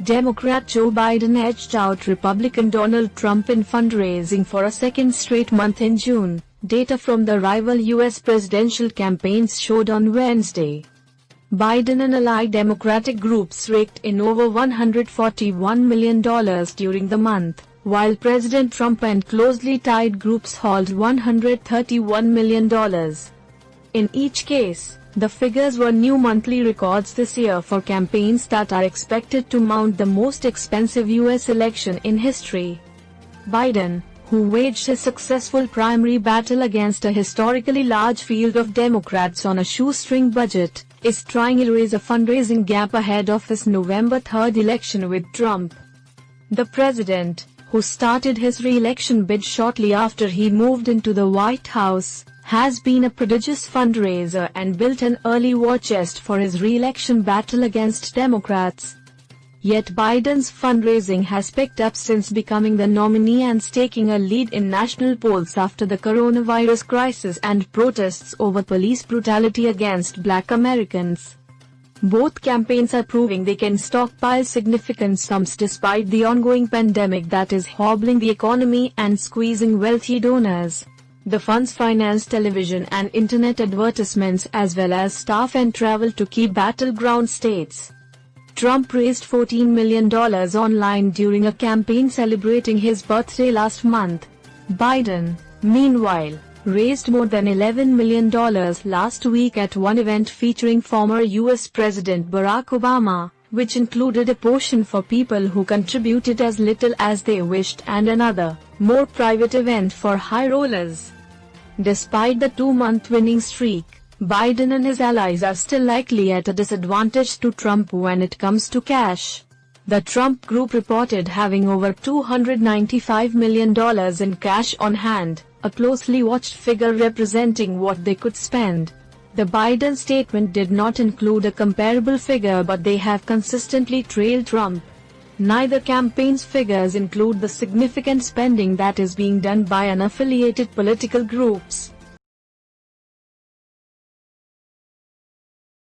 Democrat Joe Biden edged out Republican Donald Trump in fundraising for a second straight month in June, data from the rival U.S. presidential campaigns showed on Wednesday. Biden and allied Democratic groups raked in over $141 million during the month, while President Trump and closely tied groups hauled $131 million. In each case, the figures were new monthly records this year for campaigns that are expected to mount the most expensive U.S. election in history. Biden, who waged his successful primary battle against a historically large field of Democrats on a shoestring budget, is trying to erase a fundraising gap ahead of his November 3 election with Trump. The president, who started his re-election bid shortly after he moved into the White House, has been a prodigious fundraiser and built an early war chest for his re-election battle against Democrats. Yet Biden's fundraising has picked up since becoming the nominee and staking a lead in national polls after the coronavirus crisis and protests over police brutality against Black Americans. Both campaigns are proving they can stockpile significant sums despite the ongoing pandemic that is hobbling the economy and squeezing wealthy donors. The funds finance television and internet advertisements as well as staff and travel to key battleground states. Trump raised $14 million online during a campaign celebrating his birthday last month. Biden, meanwhile, raised more than $11 million last week at one event featuring former U.S. President Barack Obama, which included a portion for people who contributed as little as they wished and another, more private event for high rollers. Despite the 2-month winning streak, Biden and his allies are still likely at a disadvantage to Trump when it comes to cash. The Trump Group reported having over $295 million in cash on hand, a closely watched figure representing what they could spend. The Biden statement did not include a comparable figure, but they have consistently trailed Trump. Neither campaign's figures include the significant spending that is being done by unaffiliated political groups.